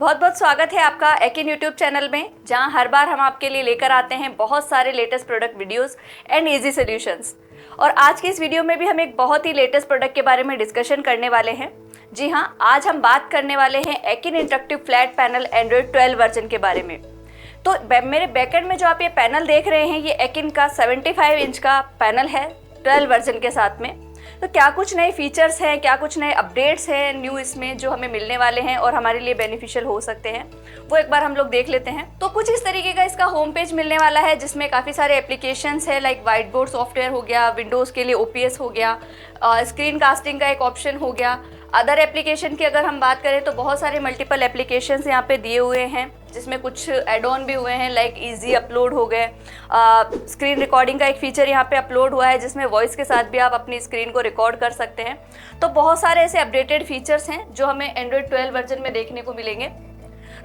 बहुत बहुत स्वागत है आपका एकिन यूट्यूब चैनल में, जहां हर बार हम आपके लिए लेकर आते हैं बहुत सारे latest product videos and easy solutions. और आज की इस वीडियो में भी हम एक बहुत ही लेटेस्ट प्रोडक्ट के बारे में डिस्कशन करने वाले हैं। जी हां, आज हम बात करने वाले हैं Eakin interactive flat panel Android 12 version के बारे में। तो मेरे बैकएंड में जो आप ये पैनल देख रहे हैं, ये एकिन का 75 इंच का पैनल है 12 वर्जन के साथ में। तो क्या कुछ नए फीचर्स हैं, क्या कुछ नए अपडेट्स हैं न्यू इसमें जो हमें मिलने वाले हैं और हमारे लिए बेनिफिशियल हो सकते हैं, वो एक बार हम लोग देख लेते हैं। तो कुछ इस तरीके का इसका होम पेज मिलने वाला है, जिसमें काफ़ी सारे एप्लीकेशंस है, लाइक व्हाइट बोर्ड सॉफ्टवेयर हो गया, विंडोज़ के लिए OPS हो गया, स्क्रीन कास्टिंग का एक ऑप्शन हो गया। अदर एप्लीकेशन की अगर हम बात करें तो बहुत सारे मल्टीपल एप्लीकेशंस यहाँ पे दिए हुए हैं, जिसमें कुछ एड ऑन भी हुए हैं, लाइक इजी अपलोड हो गए। स्क्रीन रिकॉर्डिंग का एक फीचर यहाँ पे अपलोड हुआ है, जिसमें वॉइस के साथ भी आप अपनी स्क्रीन को रिकॉर्ड कर सकते हैं। तो बहुत सारे ऐसे अपडेटेड फीचर्स हैं जो हमें एंड्रॉयड 12 वर्जन में देखने को मिलेंगे।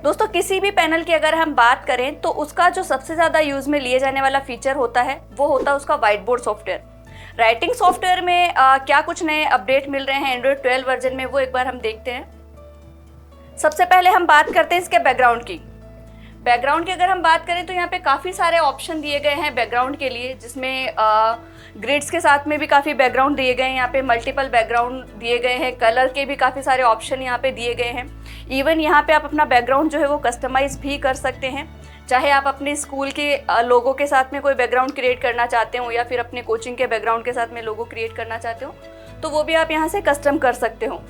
दोस्तों, किसी भी पैनल की अगर हम बात करें तो उसका जो सबसे ज़्यादा यूज़ में लिए जाने वाला फीचर होता है, वो होता है उसका white board software. Writing software में क्या कुछ नए अपडेट मिल रहे हैं एंड्रॉयड 12 वर्जन में, वो एक बार हम देखते हैं। सबसे पहले हम बात करते हैं इसके बैकग्राउंड की। बैकग्राउंड की अगर हम बात करें तो यहाँ पे काफ़ी सारे ऑप्शन दिए गए हैं बैकग्राउंड के लिए, जिसमें ग्रिड्स के साथ में भी काफ़ी बैकग्राउंड दिए गए हैं। यहाँ पे मल्टीपल बैकग्राउंड दिए गए हैं, कलर के भी काफ़ी सारे ऑप्शन यहाँ पे दिए गए हैं। इवन यहाँ पे आप अपना बैकग्राउंड जो है वो कस्टमाइज़ भी कर सकते हैं, चाहे आप अपने स्कूल के लोगों के साथ में कोई बैकग्राउंड क्रिएट करना चाहते हो या फिर अपने कोचिंग के बैकग्राउंड के साथ में लोगो क्रिएट करना चाहते हो, तो वो भी आप यहाँ से कस्टम कर सकते हो।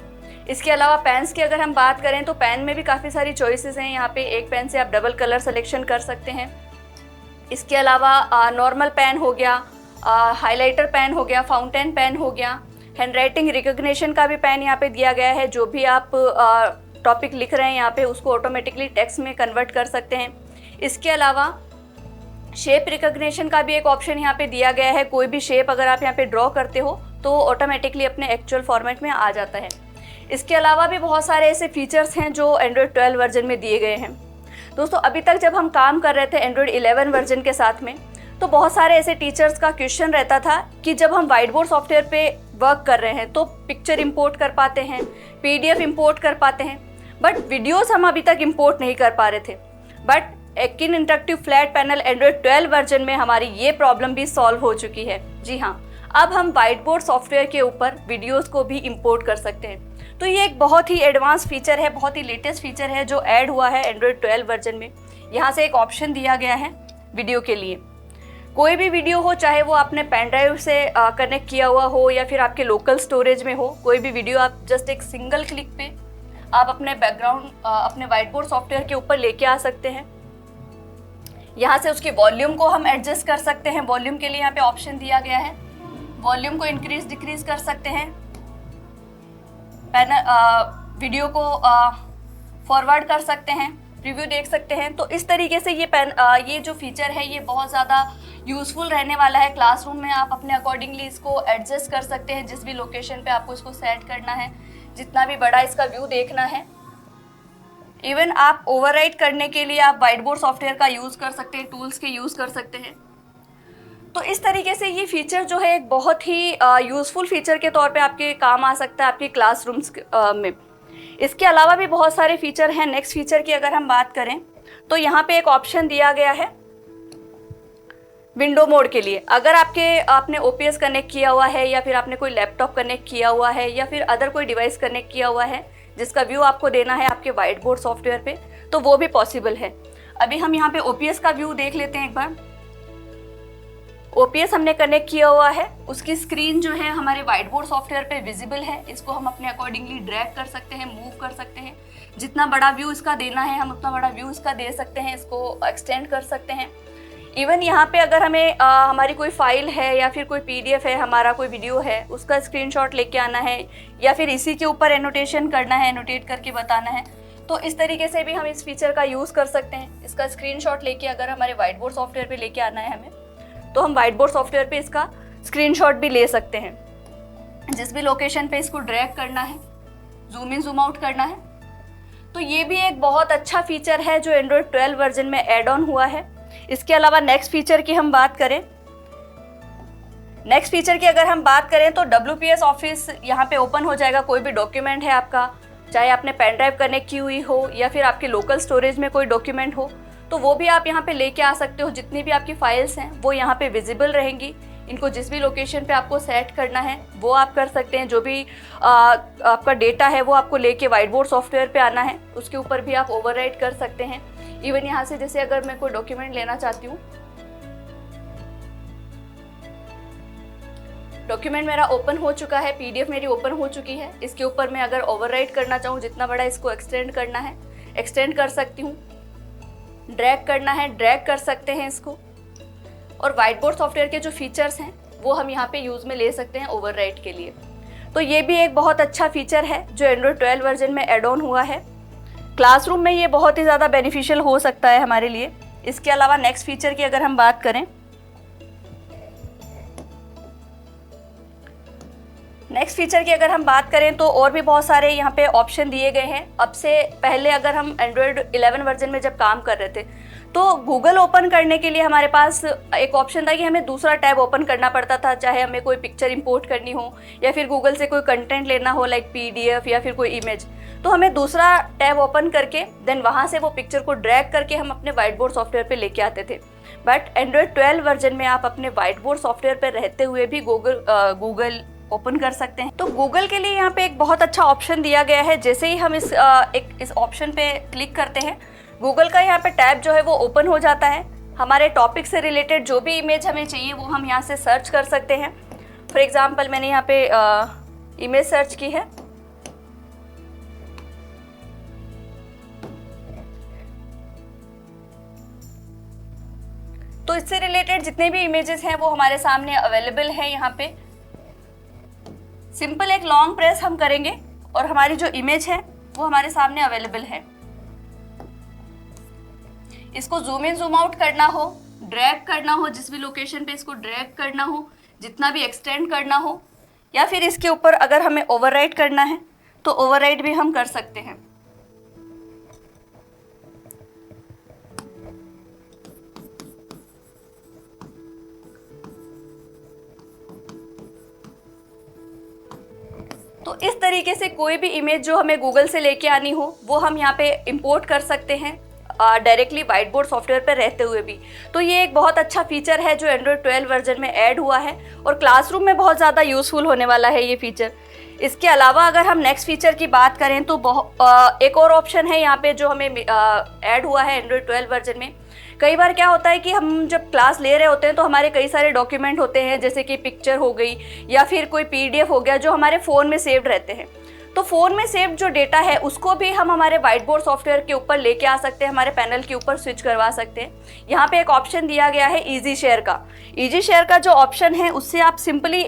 इसके अलावा पेन्स की अगर हम बात करें तो पेन में भी काफ़ी सारी चॉइसेस हैं। यहाँ पे एक पेन से आप डबल कलर सिलेक्शन कर सकते हैं। इसके अलावा नॉर्मल पेन हो गया, हाइलाइटर पेन हो गया, फाउंटेन पेन हो गया, हैंड राइटिंग रिकॉग्निशन का भी पेन यहाँ पे दिया गया है। जो भी आप टॉपिक लिख रहे हैं यहाँ पे, उसको ऑटोमेटिकली टेक्स्ट में कन्वर्ट कर सकते हैं। इसके अलावा शेप रिकॉग्निशन का भी एक ऑप्शन यहाँ पे दिया गया है। कोई भी शेप अगर आप यहाँ पे ड्रॉ करते हो तो ऑटोमेटिकली अपने एक्चुअल फॉर्मेट में आ जाता है। इसके अलावा भी बहुत सारे ऐसे फीचर्स हैं जो एंड्रॉयड 12 वर्जन में दिए गए हैं। दोस्तों, अभी तक जब हम काम कर रहे थे एंड्रॉयड 11 वर्जन के साथ में, तो बहुत सारे ऐसे टीचर्स का क्वेश्चन रहता था कि जब हम व्हाइट बोर्ड सॉफ्टवेयर पे वर्क कर रहे हैं तो पिक्चर इंपोर्ट कर पाते हैं, PDF इंपोर्ट कर पाते हैं, बट वीडियोज़ हम अभी तक इंपोर्ट नहीं कर पा रहे थे। But Eakin interactive flat panel Android 12 version में हमारी ये प्रॉब्लम भी सॉल्व हो चुकी है। जी हाँ, अब हम व्हाइट बोर्ड सॉफ्टवेयर के ऊपर वीडियोज़ को भी इंपोर्ट कर सकते हैं। तो ये एक बहुत ही एडवांस फीचर है, बहुत ही लेटेस्ट फीचर है जो ऐड हुआ है एंड्रॉयड 12 वर्जन में। यहाँ से एक ऑप्शन दिया गया है वीडियो के लिए। कोई भी वीडियो हो, चाहे वो आपने पेन ड्राइव से कनेक्ट किया हुआ हो या फिर आपके लोकल स्टोरेज में हो, कोई भी वीडियो आप जस्ट एक सिंगल क्लिक पे आप अपने बैकग्राउंड अपने व्हाइट बोर्ड सॉफ्टवेयर के ऊपर लेके आ सकते हैं। यहाँ से उसकी वॉल्यूम को हम एडजस्ट कर सकते हैं। वॉल्यूम के लिए यहाँ पे ऑप्शन दिया गया है, वॉल्यूम को इंक्रीज डिक्रीज कर सकते हैं। वीडियो को फॉरवर्ड कर सकते हैं, प्रीव्यू देख सकते हैं। तो इस तरीके से ये जो फीचर है ये बहुत ज़्यादा यूज़फुल रहने वाला है। क्लासरूम में आप अपने अकॉर्डिंगली इसको एडजस्ट कर सकते हैं, जिस भी लोकेशन पे आपको इसको सेट करना है, जितना भी बड़ा इसका व्यू देखना है। इवन आप ओवरराइट करने के लिए आप व्हाइट बोर्ड सॉफ्टवेयर का यूज़ कर सकते हैं, टूल्स के यूज़ कर सकते हैं। तो इस तरीके से ये फीचर जो है एक बहुत ही यूज़फुल फीचर के तौर पे आपके काम आ सकता है आपके क्लासरूम्स में। इसके अलावा भी बहुत सारे फीचर हैं। नेक्स्ट फीचर की अगर हम बात करें तो यहाँ पे एक ऑप्शन दिया गया है विंडो मोड के लिए। अगर आपने OPS कनेक्ट किया हुआ है या फिर आपने कोई लैपटॉप कनेक्ट किया हुआ है या फिर अदर कोई डिवाइस कनेक्ट किया हुआ है जिसका व्यू आपको देना है आपके व्हाइट बोर्ड सॉफ्टवेयर पे, तो वो भी पॉसिबल है। अभी हम यहाँ पे OPS का व्यू देख लेते हैं एक बार। OPS हमने कनेक्ट किया हुआ है, उसकी स्क्रीन जो है हमारे व्हाइट बोर्ड सॉफ्टवेयर पे विजिबल है। इसको हम अपने अकॉर्डिंगली ड्रैग कर सकते हैं, मूव कर सकते हैं। जितना बड़ा व्यू इसका देना है हम उतना बड़ा व्यू इसका दे सकते हैं, इसको एक्सटेंड कर सकते हैं। इवन यहाँ पे अगर हमें हमारी कोई फाइल है या फिर कोई PDF है, हमारा कोई वीडियो है, उसका स्क्रीनशॉट लेके आना है या फिर इसी के ऊपर एनोटेशन करना है, एनोटेट करके बताना है, तो इस तरीके से भी हम इस फीचर का यूज़ कर सकते हैं। इसका स्क्रीनशॉट लेके अगर हमारे व्हाइट बोर्ड सॉफ्टवेयर पे लेके आना है हमें, तो हम व्हाइट बोर्ड सॉफ्टवेयर पे इसका स्क्रीनशॉट भी ले सकते हैं। जिस भी लोकेशन पे इसको ड्रैग करना है, जूम इन जूम आउट करना है। तो ये भी एक बहुत अच्छा फीचर है जो एंड्रॉयड 12 वर्जन में ऐड ऑन हुआ है। इसके अलावा नेक्स्ट फीचर की हम बात करें, नेक्स्ट फीचर की अगर हम बात करें तो WPS ऑफिस यहाँ पे ओपन हो जाएगा। कोई भी डॉक्यूमेंट है आपका, चाहे आपने पेन ड्राइव कनेक्ट की हुई हो या फिर आपके लोकल स्टोरेज में कोई डॉक्यूमेंट हो, तो वो भी आप यहाँ पे लेके आ सकते हो। जितनी भी आपकी फाइल्स हैं वो यहाँ पे विजिबल रहेंगी। इनको जिस भी लोकेशन पे आपको सेट करना है वो आप कर सकते हैं। जो भी आपका डेटा है वो आपको लेके व्हाइट बोर्ड सॉफ्टवेयर पे आना है, उसके ऊपर भी आप ओवरराइट कर सकते हैं। इवन यहाँ से जैसे अगर मैं कोई डॉक्यूमेंट लेना चाहती हूँ, डॉक्यूमेंट मेरा ओपन हो चुका है, पीडीएफ मेरी ओपन हो चुकी है। इसके ऊपर मैं अगर ओवरराइट करना चाहूँ, जितना बड़ा इसको एक्सटेंड करना है एक्सटेंड कर सकती हूँ, ड्रैग करना है ड्रैग कर सकते हैं इसको। और व्हाइट बोर्ड सॉफ्टवेयर के जो फीचर्स हैं वो हम यहाँ पे यूज़ में ले सकते हैं ओवरराइट के लिए। तो ये भी एक बहुत अच्छा फीचर है जो एंड्रॉयड 12 वर्जन में एड ऑन हुआ है। क्लासरूम में ये बहुत ही ज़्यादा बेनिफिशियल हो सकता है हमारे लिए। इसके अलावा नेक्स्ट फीचर की अगर हम बात करें, तो और भी बहुत सारे यहाँ पे ऑप्शन दिए गए हैं। अब से पहले अगर हम एंड्रॉयड 11 वर्जन में जब काम कर रहे थे तो गूगल ओपन करने के लिए हमारे पास एक ऑप्शन था कि हमें दूसरा टैब ओपन करना पड़ता था, चाहे हमें कोई पिक्चर इंपोर्ट करनी हो या फिर गूगल से कोई कंटेंट लेना हो लाइक पीडीएफ या फिर कोई इमेज, तो हमें दूसरा टैब ओपन करके देन वहाँ से वो पिक्चर को ड्रैग करके हम अपने व्हाइट बोर्ड सॉफ्टवेयर पे लेके आते थे। बट एंड्रॉयड 12 वर्जन में आप अपने व्हाइट बोर्ड सॉफ्टवेयर पर रहते हुए भी गूगल ओपन कर सकते हैं। तो गूगल के लिए यहाँ पे एक बहुत अच्छा ऑप्शन दिया गया है। जैसे ही हम इस ऑप्शन पे क्लिक करते हैं, गूगल का यहाँ पे टैब जो है वो ओपन हो जाता है। हमारे टॉपिक से रिलेटेड जो भी इमेज हमें चाहिए वो हम यहाँ से सर्च कर सकते हैं। फॉर एग्जांपल मैंने यहाँ पे इमेज सर्च की है, तो इससे रिलेटेड जितने भी इमेजेस हैं वो हमारे सामने अवेलेबल है। यहाँ पे सिंपल एक लॉन्ग प्रेस हम करेंगे और हमारी जो इमेज है वो हमारे सामने अवेलेबल है। इसको जूम इन जूम आउट करना हो, ड्रैग करना हो, जिस भी लोकेशन पे इसको ड्रैग करना हो, जितना भी एक्सटेंड करना हो, या फिर इसके ऊपर अगर हमें ओवरराइट करना है तो ओवरराइट भी हम कर सकते हैं। तो इस तरीके से कोई भी इमेज जो हमें गूगल से लेके आनी हो वो हम यहाँ पे इंपोर्ट कर सकते हैं डायरेक्टली व्हाइट बोर्ड सॉफ्टवेयर पर रहते हुए भी। तो ये एक बहुत अच्छा फीचर है जो एंड्रॉयड 12 वर्जन में ऐड हुआ है और क्लासरूम में बहुत ज़्यादा यूज़फुल होने वाला है ये फीचर। इसके अलावा अगर हम नेक्स्ट फीचर की बात करें तो एक और ऑप्शन है यहाँ पे जो हमें ऐड हुआ है एंड्रॉयड 12 वर्जन में। कई बार क्या होता है कि हम जब क्लास ले रहे होते हैं तो हमारे कई सारे डॉक्यूमेंट होते हैं, जैसे कि पिक्चर हो गई या फिर कोई पीडीएफ हो गया जो हमारे फ़ोन में सेव्ड रहते हैं। तो फ़ोन में सेव्ड जो डेटा है उसको भी हम हमारे व्हाइट बोर्ड सॉफ्टवेयर के ऊपर लेके आ सकते हैं, हमारे पैनल के ऊपर स्विच करवा सकते हैं। यहाँ पे एक ऑप्शन दिया गया है ईजी शेयर का। ईजी शेयर का जो ऑप्शन है उससे आप सिंपली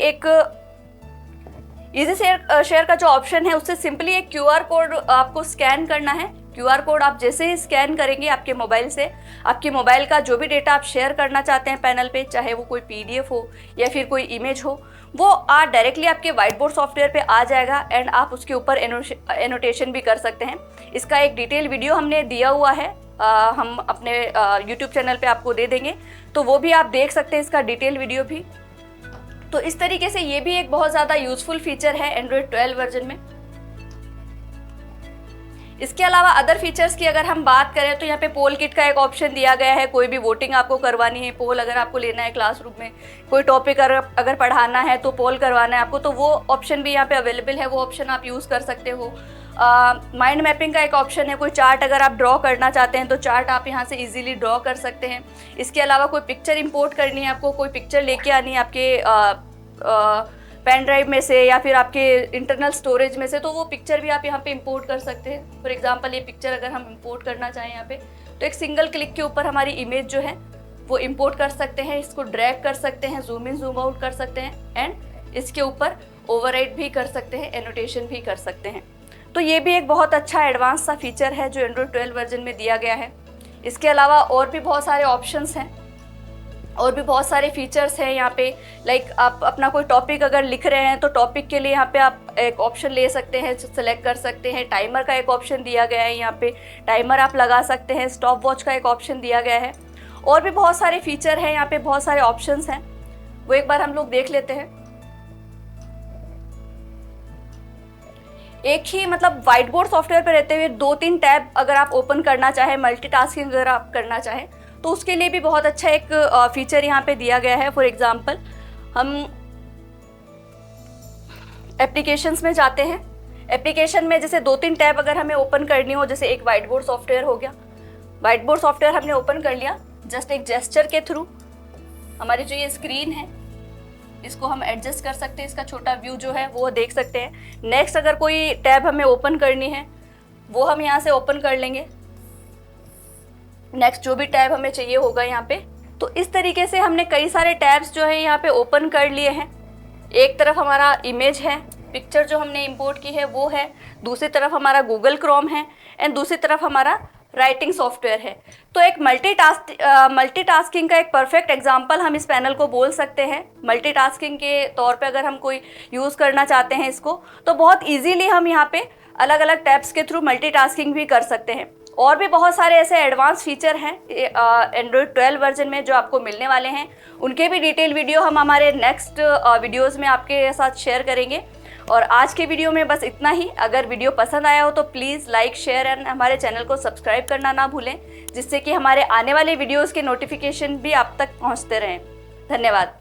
उससे सिंपली एक क्यूआर कोड आपको स्कैन करना है। क्यूआर कोड आप जैसे ही स्कैन करेंगे आपके मोबाइल से, आपके मोबाइल का जो भी डेटा आप शेयर करना चाहते हैं पैनल पे, चाहे वो कोई पीडीएफ हो या फिर कोई इमेज हो, वो डायरेक्टली आपके व्हाइट बोर्ड सॉफ्टवेयर पे आ जाएगा एंड आप उसके ऊपर एनोटेशन भी कर सकते हैं। इसका एक डिटेल वीडियो हमने दिया हुआ है, हम अपने यूट्यूब चैनल पे आपको दे देंगे, तो वो भी आप देख सकते हैं इसका डिटेल वीडियो भी। तो इस तरीके से ये भी एक बहुत ज़्यादा यूजफुल फीचर है एंड्रॉयड 12 वर्जन में। इसके अलावा अदर फीचर्स की अगर हम बात करें तो यहाँ पे पोल किट का एक ऑप्शन दिया गया है। कोई भी वोटिंग आपको करवानी है, पोल अगर आपको लेना है क्लासरूम में, कोई टॉपिक अगर पढ़ाना है तो पोल करवाना है आपको, तो वो ऑप्शन भी यहाँ पे अवेलेबल है, वो ऑप्शन आप यूज़ कर सकते हो। माइंड मैपिंग का एक ऑप्शन है, कोई चार्ट अगर आप ड्रॉ करना चाहते हैं तो चार्ट आप यहाँ से इजीली ड्रॉ कर सकते हैं। इसके अलावा कोई पिक्चर इंपोर्ट करनी है आपको, कोई पिक्चर लेके आनी है आपके पेन ड्राइव में से या फिर आपके इंटरनल स्टोरेज में से, तो वो पिक्चर भी आप यहाँ पे इंपोर्ट कर सकते हैं। फॉर एग्जांपल ये पिक्चर अगर हम इंपोर्ट करना चाहें यहाँ पे, तो एक सिंगल क्लिक के ऊपर हमारी इमेज जो है वो इंपोर्ट कर सकते हैं, इसको ड्रैग कर सकते हैं, जूम इन जूम आउट कर सकते हैं एंड इसके ऊपर ओवरराइट भी कर सकते हैं, एनोटेशन भी कर सकते हैं। तो ये भी एक बहुत अच्छा एडवांस सा फीचर है जो एंड्रॉयड 12 वर्जन में दिया गया है। इसके अलावा और भी बहुत सारे ऑप्शंस हैं और भी बहुत सारे फीचर्स हैं यहाँ पे। लाइक आप अपना कोई टॉपिक अगर लिख रहे हैं तो टॉपिक के लिए यहाँ पे आप एक ऑप्शन ले सकते हैं, सेलेक्ट कर सकते हैं। टाइमर का एक ऑप्शन दिया गया है, यहाँ पे टाइमर आप लगा सकते हैं। स्टॉप वॉच का एक ऑप्शन दिया गया है। और भी बहुत सारे फीचर हैं यहाँ पे, बहुत सारे ऑप्शंस हैं, वो एक बार हम लोग देख लेते हैं। एक ही मतलब व्हाइट बोर्ड सॉफ्टवेयर पे रहते हुए 2-3 टैब अगर आप ओपन करना चाहें, मल्टीटास्किंग अगर आप करना चाहें तो उसके लिए भी बहुत अच्छा एक फीचर यहाँ पे दिया गया है। फॉर एग्जांपल हम एप्लीकेशंस में जाते हैं, एप्लीकेशन में जैसे 2-3 टैब अगर हमें ओपन करनी हो, जैसे एक व्हाइट बोर्ड सॉफ्टवेयर हो गया, व्हाइट बोर्ड सॉफ्टवेयर हमने ओपन कर लिया, जस्ट एक जेस्चर के थ्रू हमारी जो ये स्क्रीन है इसको हम एडजस्ट कर सकते हैं, इसका छोटा व्यू जो है वो देख सकते हैं। नेक्स्ट अगर कोई टैब हमें ओपन करनी है वो हम यहाँ से ओपन कर लेंगे, नेक्स्ट जो भी टैब हमें चाहिए होगा यहाँ पे। तो इस तरीके से हमने कई सारे टैब्स जो है यहाँ पे ओपन कर लिए हैं। एक तरफ हमारा इमेज है, पिक्चर जो हमने इंपोर्ट की है वो है, दूसरी तरफ हमारा गूगल क्रोम है एंड दूसरी तरफ हमारा राइटिंग सॉफ्टवेयर है। तो एक मल्टीटास्किंग का एक परफेक्ट एग्जांपल हम इस पैनल को बोल सकते हैं। मल्टीटास्किंग के तौर पे अगर हम कोई यूज़ करना चाहते हैं इसको तो बहुत इजीली हम यहाँ पे अलग अलग टैब्स के थ्रू मल्टीटास्किंग भी कर सकते हैं। और भी बहुत सारे ऐसे एडवांस फीचर हैं एंड्रॉयड 12 वर्जन में जो आपको मिलने वाले हैं, उनके भी डिटेल वीडियो हम हमारे नेक्स्ट वीडियोज़ में आपके साथ शेयर करेंगे। और आज के वीडियो में बस इतना ही। अगर वीडियो पसंद आया हो तो प्लीज़ लाइक, शेयर एंड हमारे चैनल को सब्सक्राइब करना ना भूलें, जिससे कि हमारे आने वाले वीडियोज़ के नोटिफिकेशन भी आप तक पहुंचते रहें। धन्यवाद।